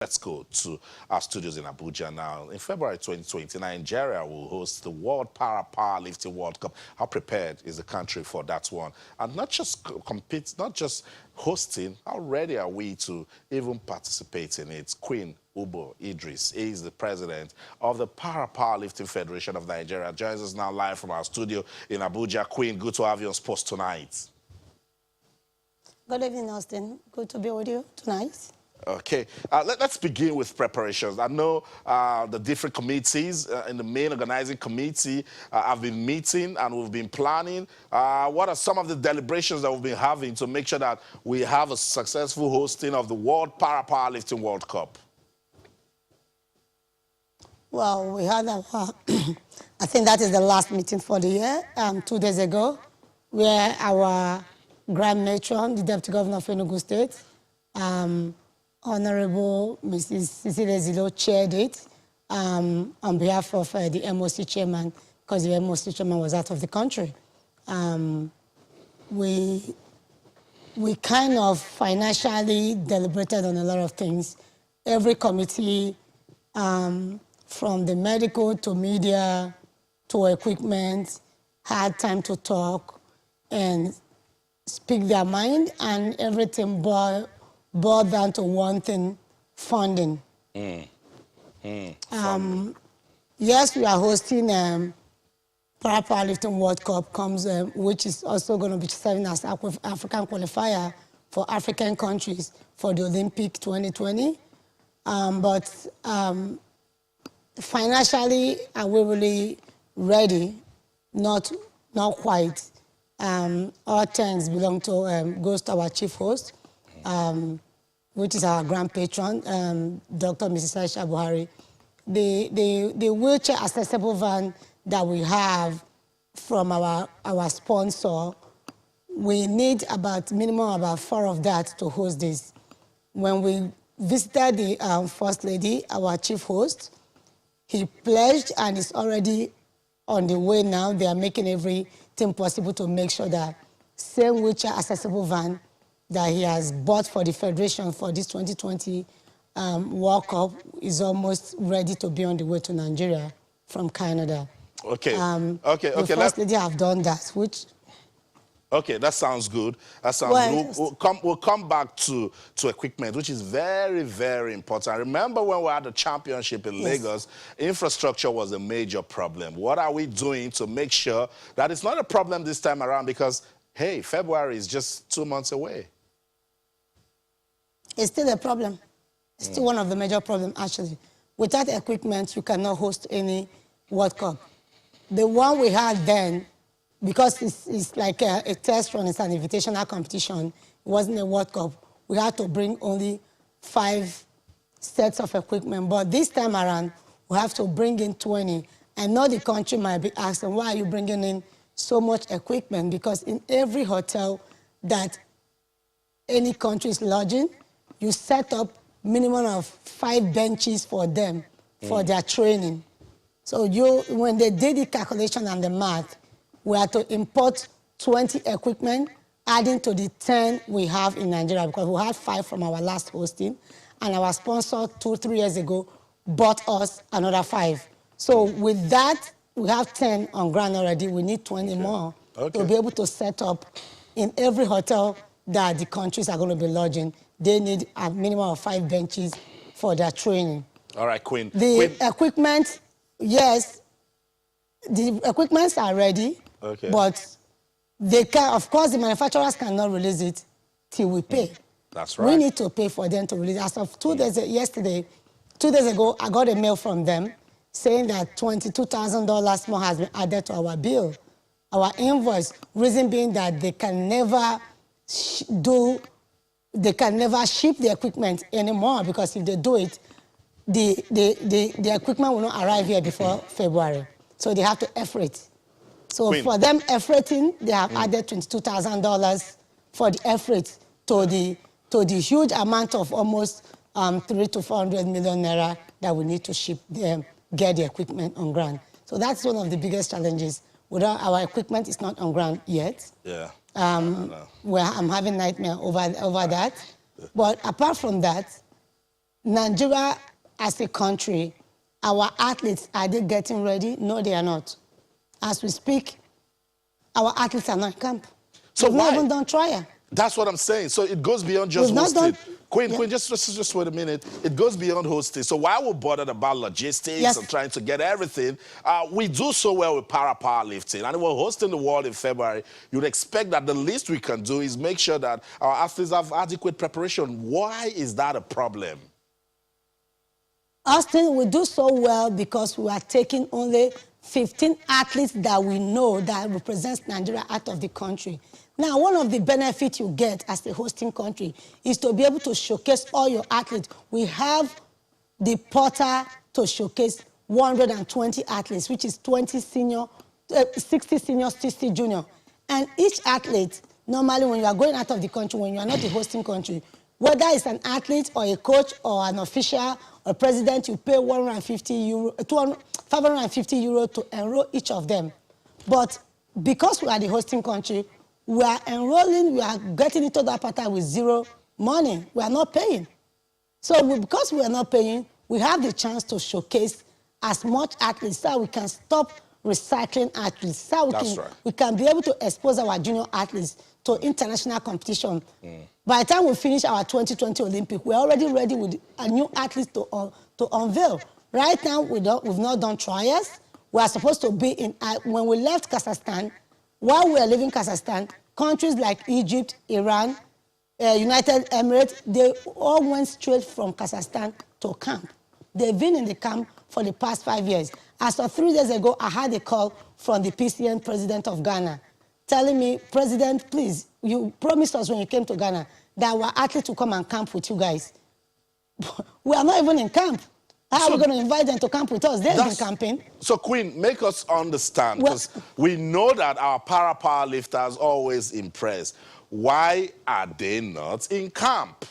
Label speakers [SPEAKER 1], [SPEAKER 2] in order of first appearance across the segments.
[SPEAKER 1] Let's go to our studios in Abuja now. In February 2020, Nigeria will host the World Powerlifting World Cup. How prepared is the country for that one? And not just compete, not just hosting, how ready are we to even participate in it? Queen Ubo Idris is the president of the Powerlifting Federation of Nigeria. Joins us now live from our studio in Abuja. Queen, good to have you on Sports Tonight.
[SPEAKER 2] Good evening, Austin. Good to be with you tonight.
[SPEAKER 1] Okay, let's begin with preparations. I know the different committees in the main organizing committee have been meeting and we've been planning. What are some of the deliberations that we've been having to make sure that we have a successful hosting of the World Powerlifting World Cup?
[SPEAKER 2] Well, we had our, I think that is the last meeting for the year, 2 days ago, where our Grand Matron, the Deputy Governor of Enugu State, Honorable Mrs. Cecilia Zilo chaired it on behalf of the MOC chairman, because the MOC chairman was out of the country. We kind of financially deliberated on a lot of things. Every committee, from the medical to media to equipment, had time to talk and speak their mind, and everything boiled down to one thing: funding. Yes, we are hosting Powerlifting World Cup, which is also going to be serving as African qualifier for African countries for the Olympic 2020. Financially, are we really ready? Not quite. All thanks goes to our chief host, which is our grand patron, Dr. Mrs. Aisha Buhari. The wheelchair accessible van that we have from our sponsor, we need minimum about 4 of that to host this. When we visited the First Lady, our chief host, he pledged and is already on the way now. They are making everything possible to make sure that same wheelchair accessible van that he has bought for the Federation for this 2020 World Cup is almost ready to be on the way to Nigeria from Canada.
[SPEAKER 1] Okay.
[SPEAKER 2] The First Lady have done that, which...
[SPEAKER 1] Okay, that sounds good. That sounds good. We'll come back to equipment, which is very, very important. Remember when we had the championship in Lagos, infrastructure was a major problem. What are we doing to make sure that it's not a problem this time around? Because, hey, February is just 2 months away.
[SPEAKER 2] It's still a problem. It's still one of the major problems, actually. Without equipment, you cannot host any World Cup. The one we had then, because it's like a test run, it's an invitational competition, it wasn't a World Cup, we had to bring only 5 sets of equipment. But this time around, we have to bring in 20. I know the country might be asking, why are you bringing in so much equipment? Because in every hotel that any country is lodging, you set up minimum of 5 benches for them, for their training. So when they did the calculation and the math, we had to import 20 equipment, adding to the 10 we have in Nigeria, because we had 5 from our last hosting, and our sponsor 2-3 years ago bought us another 5. So with that, we have 10 on ground already. We need 20 more to be able to set up in every hotel that the countries are going to be lodging. They need a minimum of 5 benches for their training.
[SPEAKER 1] All right, Queen.
[SPEAKER 2] The equipment, yes, the equipments are ready, but they can, of course, the manufacturers cannot release it till we pay.
[SPEAKER 1] That's right.
[SPEAKER 2] We need to pay for them to release. As of 2 days, 2 days ago, I got a mail from them saying that $22,000 more has been added to our bill, our invoice. Reason being that they can never ship the equipment anymore, because if they do it, the equipment will not arrive here before February. So they have to effort. So for them efforting, they have added $22,000 for the effort to the huge amount of almost 300 to 400 million naira that we need to ship them, get the equipment on ground. So that's one of the biggest challenges. Without our equipment, it's not on ground yet.
[SPEAKER 1] Yeah.
[SPEAKER 2] I'm having nightmare over that. But apart from that, Nigeria as a country, our athletes, are they getting ready? No, they are not. As we speak, our athletes are not in camp.
[SPEAKER 1] So
[SPEAKER 2] We've not even done trial.
[SPEAKER 1] That's what I'm saying. So it goes beyond just
[SPEAKER 2] We've not
[SPEAKER 1] hosting.
[SPEAKER 2] done-
[SPEAKER 1] Queen,
[SPEAKER 2] Yeah.
[SPEAKER 1] Queen, just wait a minute. It goes beyond hosting. So while we're bothered about logistics
[SPEAKER 2] Yes.
[SPEAKER 1] and trying to get everything, we do so well with powerlifting. And we're hosting the world in February. You'd expect that the least we can do is make sure that our athletes have adequate preparation. Why is that a problem?
[SPEAKER 2] Austin, we do so well because we are taking only 15 athletes that we know that represents Nigeria out of the country. Now, one of the benefits you get as a hosting country is to be able to showcase all your athletes. We have the portal to showcase 120 athletes, which is 20 senior, 60 senior, 60 junior. And each athlete, normally when you are going out of the country, when you are not the hosting country, whether it's an athlete or a coach or an official or president, you pay 150 euro, 550 euro to enroll each of them. But because we are the hosting country, we are enrolling, we are getting into that portal with zero money. We are not paying. So because we are not paying, we have the chance to showcase as much athletes so we can stop recycling athletes. So we can be able to expose our junior athletes to international competition. By the time we finish our 2020 Olympic, we're already ready with a new athletes to unveil. Right now, we've not done trials. We are supposed to be in, when we left Kazakhstan, while we were leaving Kazakhstan, countries like Egypt, Iran, United Emirates, they all went straight from Kazakhstan to camp. They've been in the camp for the past 5 years. As of 3 days ago, I had a call from the PCN president of Ghana, telling me, President, please, you promised us when you came to Ghana that our athletes will come and camp with you guys. We are not even in camp. How are we going to invite them to camp with us? They've been camping.
[SPEAKER 1] So, Queen, make us understand, because we know that our power lifters always impress. Why are they not in camp?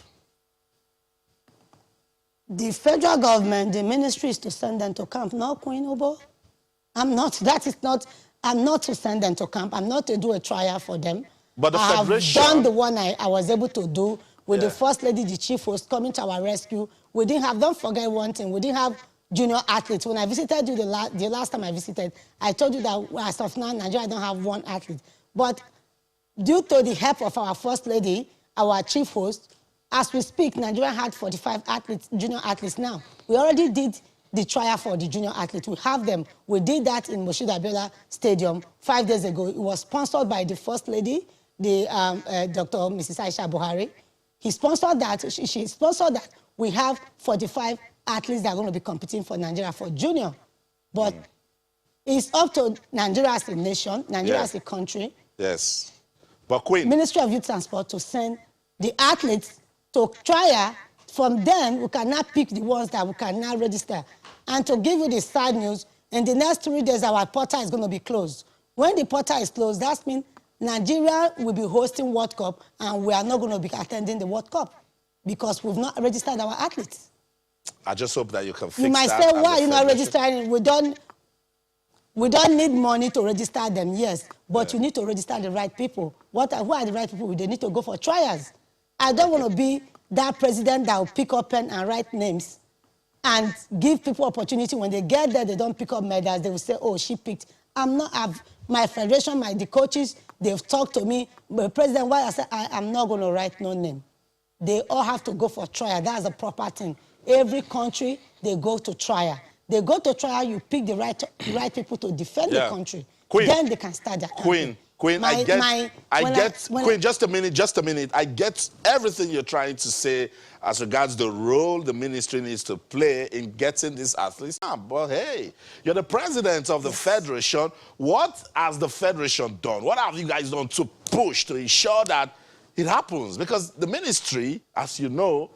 [SPEAKER 2] The federal government, the ministry is to send them to camp, not Queen Obo. I'm not to send them to camp. I'm not to do a trial for them.
[SPEAKER 1] But the federation...
[SPEAKER 2] I've done the one I was able to do with the First Lady, the Chief Host, coming to our rescue. We didn't have, don't forget one thing, we didn't have junior athletes. When I visited you the last time I visited, I told you that as of now, Nigeria don't have one athlete. But due to the help of our First Lady, our Chief Host, as we speak, Nigeria had 45 athletes, junior athletes now. We already did the trial for the junior athletes. We have them. We did that in Moshood Abiola Stadium 5 days ago. It was sponsored by the First Lady, the Dr. Mrs. Aisha Buhari. He sponsored that. She sponsored that. We have 45 athletes that are going to be competing for Nigeria for junior. But it's up to Nigeria as a nation, Nigeria as a country.
[SPEAKER 1] Yes. But Queen...
[SPEAKER 2] Ministry of Youth Transport to send the athletes to trial. From them, we can now pick the ones that we can now register. And to give you the sad news, in the next 3 days, our portal is going to be closed. When the portal is closed, that means Nigeria will be hosting World Cup, and we are not going to be attending the World Cup because we've not registered our athletes.
[SPEAKER 1] I just hope that you can fix that.
[SPEAKER 2] You might say, why are you not registering? We don't need money to register them, yes, but you need to register the right people. Who are the right people? They need to go for trials. I don't want to be that president that will pick up pen and write names and give people opportunity. When they get there, they don't pick up medals. They will say, oh, she picked. My federation, the coaches, they've talked to me. But President, why? I said, I'm not going to write no name. They all have to go for trial. That's a proper thing. Every country, they go to trial. They go to trial, you pick the right people to defend the country.
[SPEAKER 1] Queen,
[SPEAKER 2] then they can start their campaign.
[SPEAKER 1] Queen, Queen, just a minute. I get everything you're trying to say as regards the role the ministry needs to play in getting these athletes. But hey, you're the president of the federation. What has the federation done? What have you guys done to push to ensure that it happens? Because the ministry, as you know,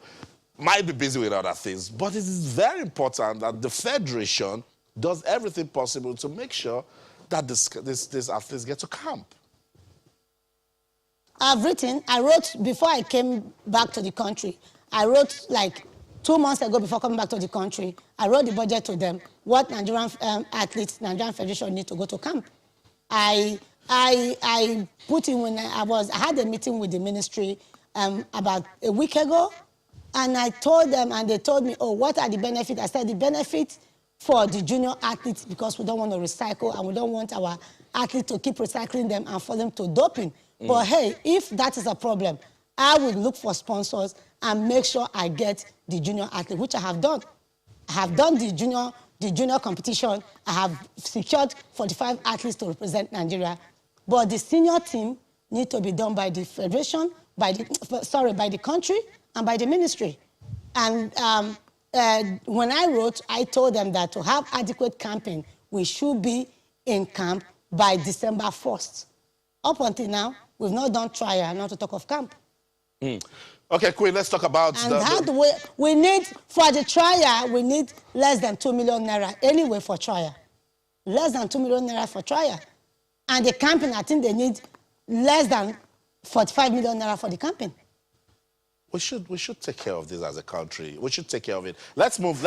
[SPEAKER 1] might be busy with other things, but it is very important that the federation does everything possible to make sure that these athletes get to camp.
[SPEAKER 2] I wrote, before I came back to the country, I wrote like 2 months ago before coming back to the country, I wrote the budget to them, what Nigerian athletes, Nigerian Federation need to go to camp. I put in when I had a meeting with the ministry about a week ago. And I told them, and they told me, oh, what are the benefits? I said, the benefits for the junior athletes, because we don't want to recycle and we don't want our athletes to keep recycling them and for them to doping. But hey, if that is a problem, I will look for sponsors and make sure I get the junior athlete, which I have done. I have done the junior competition. I have secured 45 athletes to represent Nigeria. But the senior team need to be done by the federation, by the country, and by the ministry. And when I wrote, I told them that to have adequate camping, we should be in camp by December 1st. Up until now, we've not done trial, not to talk of camp.
[SPEAKER 1] Okay, Queen, let's talk about...
[SPEAKER 2] And we need, for the trial, we need less than 2 million naira anyway for trial. Less than 2 million naira for trial. And the camping, I think they need less than 45 million naira for the camping.
[SPEAKER 1] We should take care of this as a country. We should take care of it. Let's move,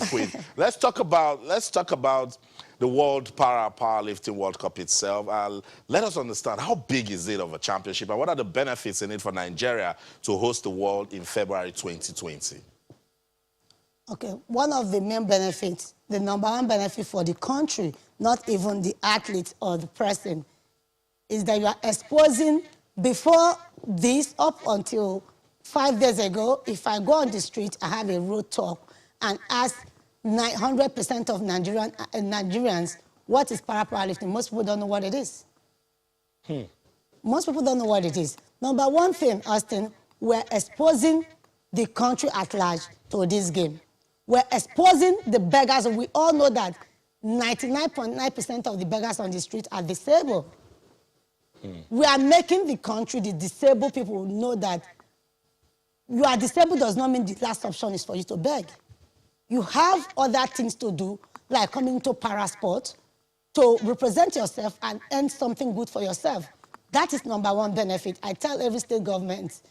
[SPEAKER 1] Queen. let's talk about the World Powerlifting World Cup itself. Let us understand, how big is it of a championship and what are the benefits in it for Nigeria to host the World in February 2020?
[SPEAKER 2] Okay, one of the main benefits, the number one benefit for the country, not even the athlete or the person, is that you are exposing, before this, up until 5 days ago, if I go on the street, I have a road talk and ask 100% of Nigerians, what is powerlifting? Most people don't know what it is. Most people don't know what it is. Number one thing, Austin, we're exposing the country at large to this game. We're exposing the beggars. We all know that 99.9% of the beggars on the street are disabled. We are making the country, the disabled people, know that you are disabled does not mean the last option is for you to beg. You have other things to do, like coming to parasport, to represent yourself and earn something good for yourself. That is number one benefit. I tell every state governors,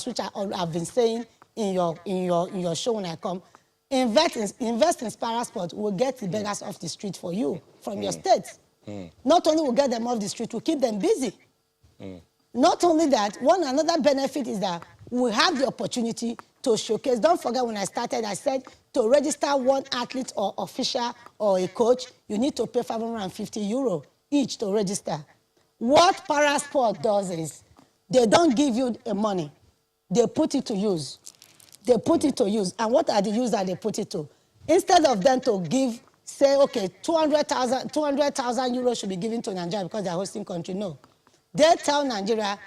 [SPEAKER 2] which I've been saying in your show when I come, invest in parasport, will get the beggars off the street for you, from your state. Not only will get them off the street, will keep them busy. Not only that, another benefit is that we have the opportunity to showcase. Don't forget, when I started, I said to register one athlete or official or a coach, you need to pay €550 each to register. What Parasport does is they don't give you the money. They put it to use. They put it to use. And what are the use that they put it to? Instead of them to give, say, okay, 200,000 euros should be given to Nigeria because they're hosting country. No. They tell Nigeria,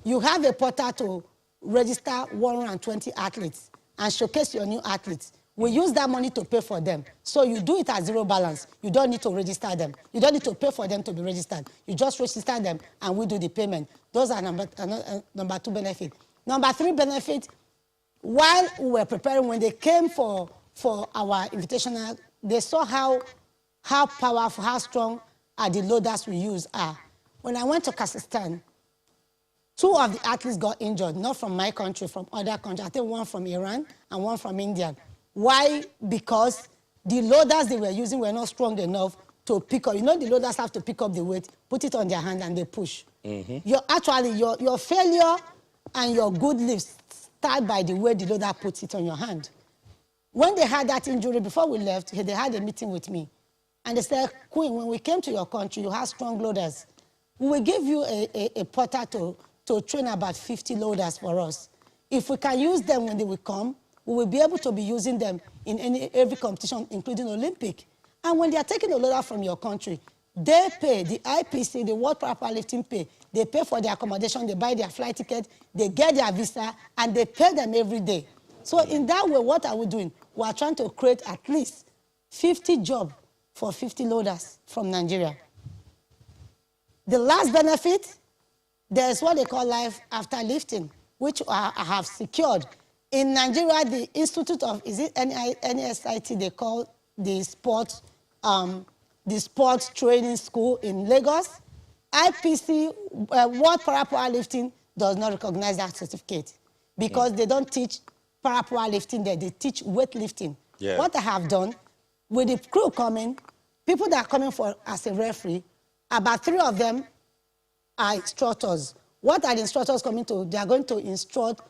[SPEAKER 2] you have a portal to register 120 athletes and showcase your new athletes. We use that money to pay for them. So you do it at zero balance. You don't need to register them. You don't need to pay for them to be registered. You just register them and we do the payment. Those are number two benefit. Number three benefit, while we were preparing, when they came for our invitational, they saw how powerful, how strong the loaders we use are. When I went to Kazakhstan, 2 of the athletes got injured, not from my country, from other countries. I think one from Iran and one from India. Why? Because the loaders they were using were not strong enough to pick up. You know, the loaders have to pick up the weight, put it on their hand, and they push. Your failure and your good lifts start by the way the loader puts it on your hand. When they had that injury, before we left, they had a meeting with me. And they said, Queen, when we came to your country, you have strong loaders. We will give you a porter to train about 50 loaders for us. If we can use them when they will come, we will be able to be using them in every competition, including Olympic. And when they are taking a loader from your country, they pay, the IPC, the World Powerlifting pay, they pay for their accommodation, they buy their flight ticket, they get their visa, and they pay them every day. So in that way, what are we doing? We are trying to create at least 50 jobs for 50 loaders from Nigeria. The last benefit, there's what they call life after lifting, which I have secured. In Nigeria, the Institute of, is it NSIT, they call the sports training school in Lagos. IPC, World Powerlifting, does not recognize that certificate because they don't teach powerlifting there, they teach weightlifting. Yeah. What I have done, with the crew coming, people that are coming for as a referee, about 3 of them are instructors. What are the instructors coming to? They are going to instruct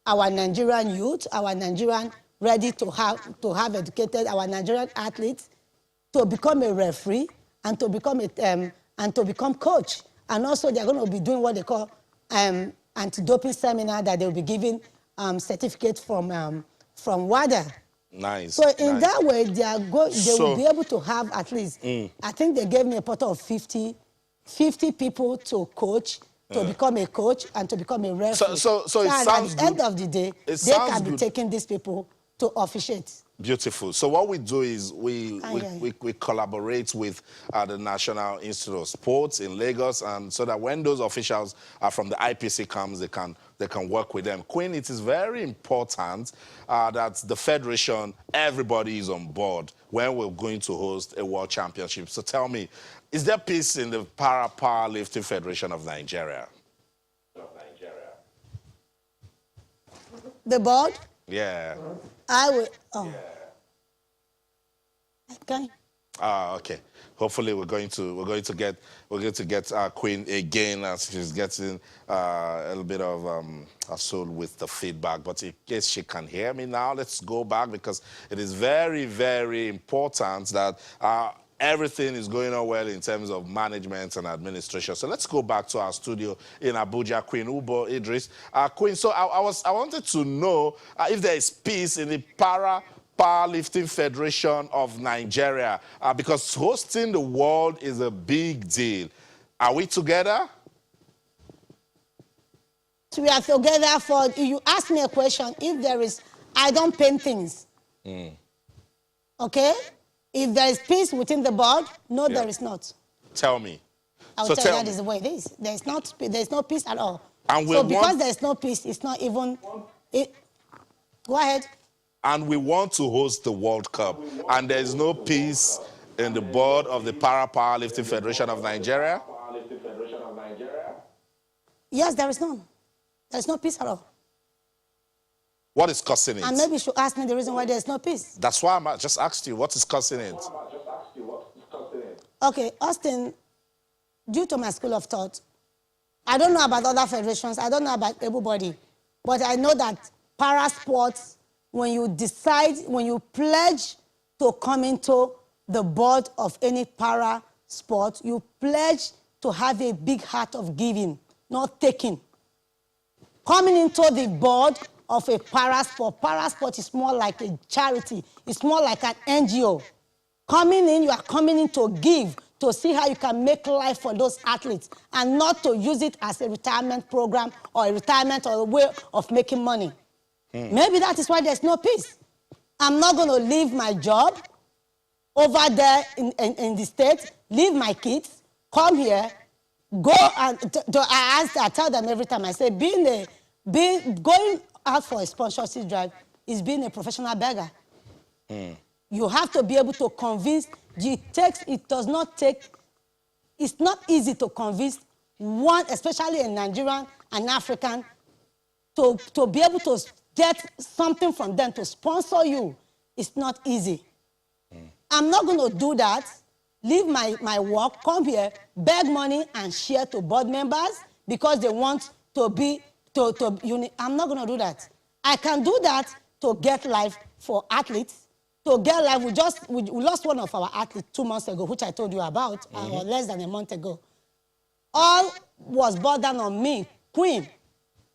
[SPEAKER 2] our Nigerian youth, our Nigerian ready to have educated, our Nigerian athletes to become a referee and to become coach. And also they're going to be doing what they call anti-doping seminar that they'll be giving certificates from WADA.
[SPEAKER 1] Nice.
[SPEAKER 2] So in
[SPEAKER 1] nice.
[SPEAKER 2] that way, they will be able to have at least, I think they gave me a total of 50 people to coach, to become a coach and to become a referee.
[SPEAKER 1] So it sounds
[SPEAKER 2] at the
[SPEAKER 1] good.
[SPEAKER 2] end of the day, they can be taking these people to officiate.
[SPEAKER 1] Beautiful. So what we do is we collaborate with the National Institute of Sports in Lagos, and so that when those officials are from the IPC comes, they can work with them. Queen, it is very important that the federation, everybody is on board when we're going to host a world championship. So tell me, is there peace in the Powerlifting Federation of Nigeria?
[SPEAKER 2] The board?
[SPEAKER 1] Yeah.
[SPEAKER 2] I will. Oh. Okay.
[SPEAKER 1] Okay. Hopefully we're going to get Queen again as she's getting a little bit of hassle with the feedback. But in case she can hear me now, let's go back because it is very, very important that everything is going on well in terms of management and administration. So let's go back to our studio in Abuja, Queen Ubo Idris. Queen, so I wanted to know if there is peace in the Powerlifting Federation of Nigeria, because hosting the world is a big deal. Are we together?
[SPEAKER 2] We are together for, you ask me a question, if there is, I don't paint things. Okay? If there is peace within the board, no, there is not.
[SPEAKER 1] Tell me.
[SPEAKER 2] I will tell you that is the way it is. There is no peace at all.
[SPEAKER 1] And
[SPEAKER 2] so because there is no peace, it's not even, go ahead.
[SPEAKER 1] And we want to host the World Cup, and there is no peace in the board of the Powerlifting Federation of Nigeria?
[SPEAKER 2] Yes, there is none. There is no peace at all.
[SPEAKER 1] What is causing it?
[SPEAKER 2] And maybe you should ask me the reason why there is no peace.
[SPEAKER 1] That's why I just asked you, what is causing it?
[SPEAKER 2] Okay, Austin, due to my school of thought, I don't know about other federations, I don't know about everybody, but I know that para sports, when you pledge to come into the board of any para sport, you pledge to have a big heart of giving, not taking. Coming into the board of a para sport is more like a charity. It's more like an NGO. Coming in, you are coming in to give, to see how you can make life for those athletes, and not to use it as a retirement program or a retirement or a way of making money. Maybe that is why there's no peace. I'm not going to leave my job over there in the States, leave my kids, come here, go and I tell them every time, I say, going out for a sponsorship drive is being a professional beggar. You have to be able to convince, it's not easy to convince one, especially a Nigerian and African, to be able to get something from them to sponsor you. It's not easy. I'm not going to do that, leave my work, come here, beg money and share to board members because they want to be, I'm not going to do that. I can do that to get life for athletes, to get life. We lost one of our athletes 2 months ago, which I told you about, or less than a month ago. All was burden on me, Queen.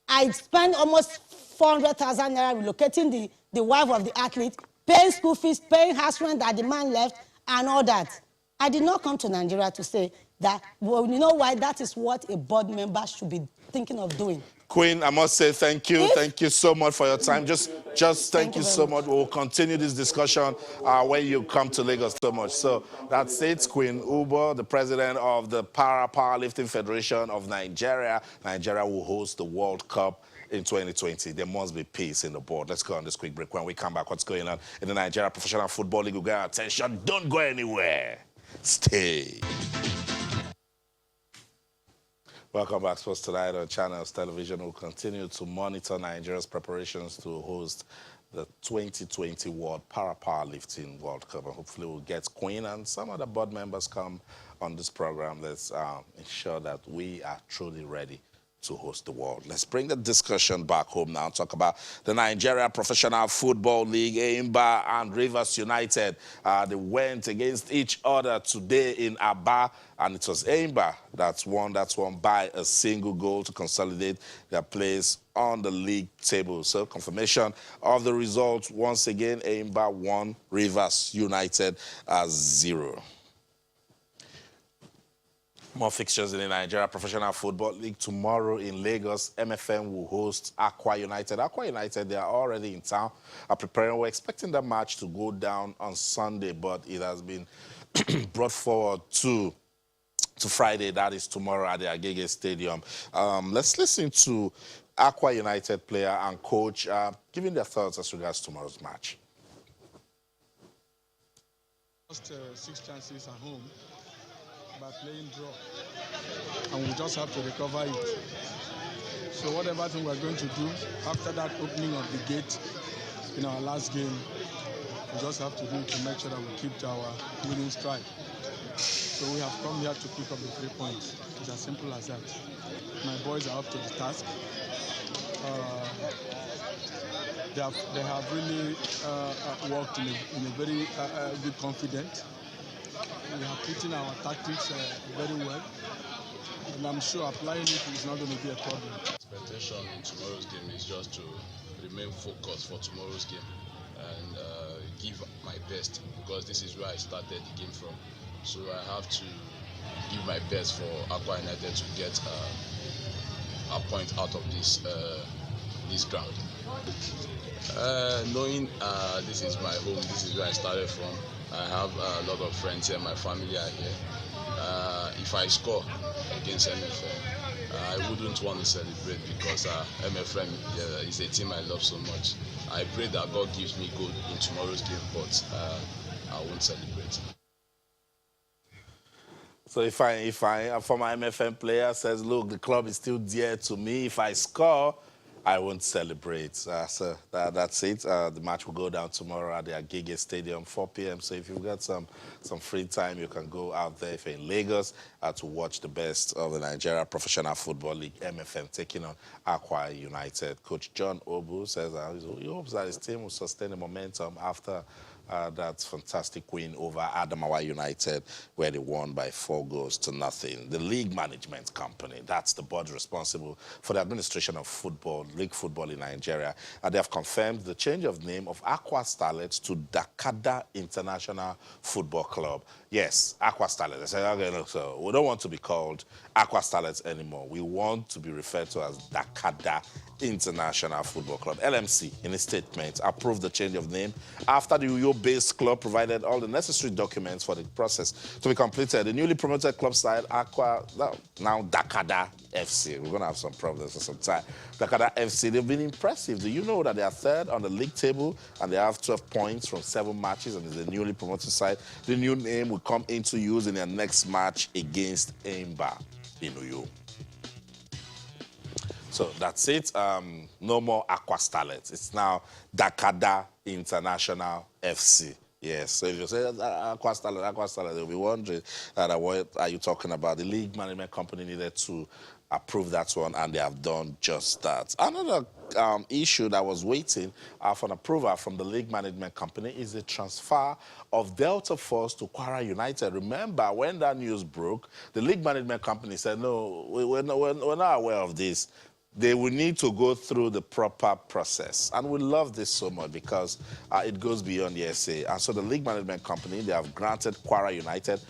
[SPEAKER 2] I spent almost 400,000 naira relocating the wife of the athlete, paying school fees, paying house rent that the man left, and all that. I did not come to Nigeria to say that, well, you know why? That is what a board member should be thinking of doing.
[SPEAKER 1] Queen, I must say thank you. Thank you so much for your time. Just thank you so much. We'll continue this discussion when you come to Lagos so much. So that's it. Queen Ubo, the president of the Powerlifting Federation of Nigeria. Nigeria will host the World Cup in 2020. There must be peace in the board. Let's go on this quick break. When we come back, what's going on in the Nigeria Professional Football League? We'll get our attention. Don't go anywhere. Stay. Welcome back, Sports Tonight on Channels Television. We'll continue to monitor Nigeria's preparations to host the 2020 World Powerlifting World Cup. And hopefully we'll get Queen and some other board members come on this program. Let's ensure that we are truly ready to host the World. Let's bring the discussion back home now and talk about the Nigeria Professional Football League. Eimba and Rivers United, they went against each other today in Aba, and it was Eimba that won by a single goal to consolidate their place on the league table. So confirmation of the result once again: Eimba 1, Rivers United 0. More fixtures in the Nigeria Professional Football League. Tomorrow in Lagos, MFM will host Aqua United. Aqua United, they are already in town, are preparing. We're expecting that match to go down on Sunday, but it has been brought forward to Friday. That is tomorrow at the Agege Stadium. Let's listen to Aqua United player and coach giving their thoughts as regards tomorrow's match.
[SPEAKER 3] Lost 6 chances at home by playing draw, and we just have to recover it. So whatever thing we're going to do after that opening of the gate in our last game, we just have to do to make sure that we keep our winning stride. So we have come here to pick up the 3 points. It's as simple as that. My boys are up to the task. They have really worked in a very good confidence. We have put in our tactics very well, and I'm sure applying it is not going to be a problem.
[SPEAKER 4] Expectation in tomorrow's game is just to remain focused for tomorrow's game and give my best, because this is where I started the game from. So I have to give my best for Aqua United to get a point out of this ground. Knowing this is my home, this is where I started from, I have a lot of friends here, my family are here. If I score against MFM, I wouldn't want to celebrate, because MFM is a team I love so much. I pray that God gives me good in tomorrow's game, but I won't celebrate.
[SPEAKER 1] So if a former MFM player says, look, the club is still dear to me, if I score, I won't celebrate. So that's it. The match will go down tomorrow at the Agege Stadium, 4 p.m. So if you've got some free time, you can go out there if you're in Lagos to watch the best of the Nigeria Professional Football League, MFM, taking on Aqua United. Coach John Obu says he hopes that his team will sustain the momentum after that fantastic win over Adamawa United, where they won by 4-0. The league management company, that's the body responsible for the administration of football, league football in Nigeria, and they have confirmed the change of name of Aqua Starlets to Dakada International Football Club. Yes, Aqua Starlets. They say, okay, look, so we don't want to be called Aqua Starlets anymore. We want to be referred to as Dakada International Football Club. LMC, in a statement, approved the change of name after the Uyo-based club provided all the necessary documents for the process to be completed. The newly promoted club side, Aqua, now Dakada FC. We're going to have some problems for some time. Dakada FC, they've been impressive. Do you know that they are third on the league table and they have 12 points from 7 matches, and it's a newly promoted side? The new name will come into use in their next match against Eimba in Uyo. So that's it. No more Aqua Starlets. It's now Dakada International FC. Yes. So if you say Aqua Starlet, they'll be wondering what are you talking about? The league management company needed to approve that one, and they have done just that. Another issue that was waiting for an approval from the league management company is the transfer of Delta Force to Kwara United. Remember, when that news broke, the league management company said, no, we're not aware of this. They will need to go through the proper process. And we love this so much because it goes beyond the SA. And so the league management company, they have granted Kwara United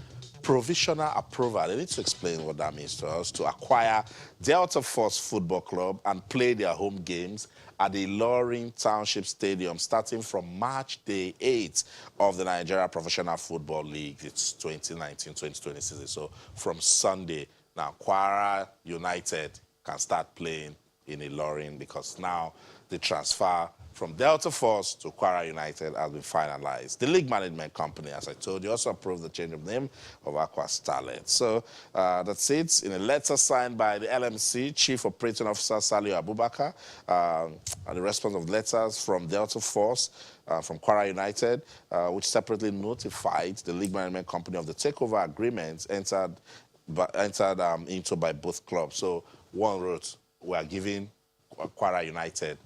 [SPEAKER 1] provisional approval. They need to explain what that means to us, to acquire Delta Force Football Club and play their home games at the Ilorin Township Stadium starting from March day 8 of the Nigeria Professional Football League. It's 2019-2020 season. So from Sunday, now Kwara United can start playing in Ilorin, because now the transfer from Delta Force to Kwara United has been finalized. The league management company, as I told you, also approved the change of name of Aqua Starlet. So that's it. In a letter signed by the LMC Chief Operating Officer Salio Abubakar, and the response of letters from Delta Force, from Kwara United, which separately notified the league management company of the takeover agreements entered into by both clubs. So one wrote, we are giving Kwara United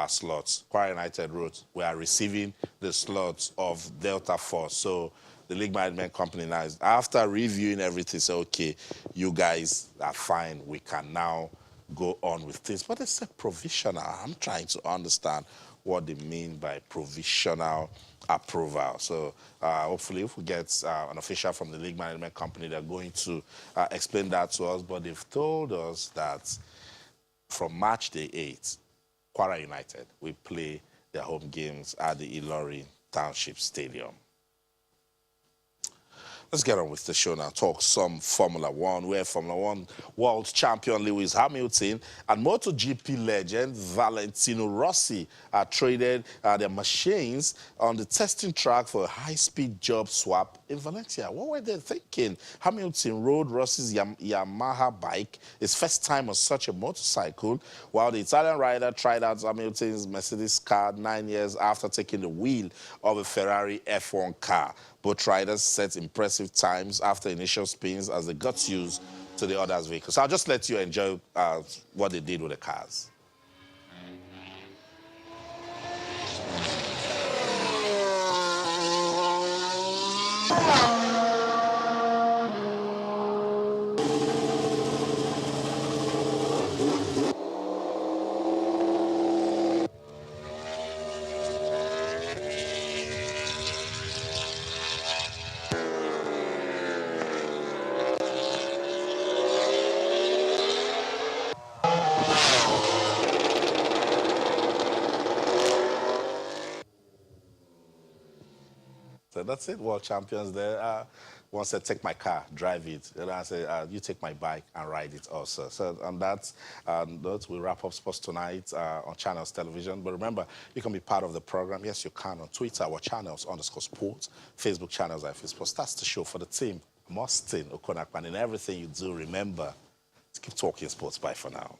[SPEAKER 1] slots. Kwara United wrote, we are receiving the slots of Delta Force. So the league management company now, after reviewing everything, say, okay, you guys are fine. We can now go on with this. But it's a provisional. I'm trying to understand what they mean by provisional approval. So hopefully if we get an official from the league management company, they're going to explain that to us. But they've told us that from March the 8th, Kwara United will play their home games at the Ilorin Township Stadium. Let's get on with the show now. Talk some Formula One, where Formula One world champion Lewis Hamilton and MotoGP legend Valentino Rossi traded their machines on the testing track for a high-speed job swap in Valencia. What were they thinking? Hamilton rode Rossi's Yamaha bike, his first time on such a motorcycle, while the Italian rider tried out Hamilton's Mercedes car 9 years after taking the wheel of a Ferrari F1 car. Both riders set impressive times after initial spins as they got used to the other's vehicles. So I'll just let you enjoy what they did with the cars. So that's it, world champions there. One said, take my car, drive it. And I said, you take my bike and ride it also. So on that note, we wrap up Sports Tonight on Channels Television. But remember, you can be part of the program. Yes, you can on Twitter, our Channels_sports, Facebook Channels, iFeedSports. That's the show for the team. Mostin Okonakpan, in everything you do, remember to keep talking sports. Bye for now.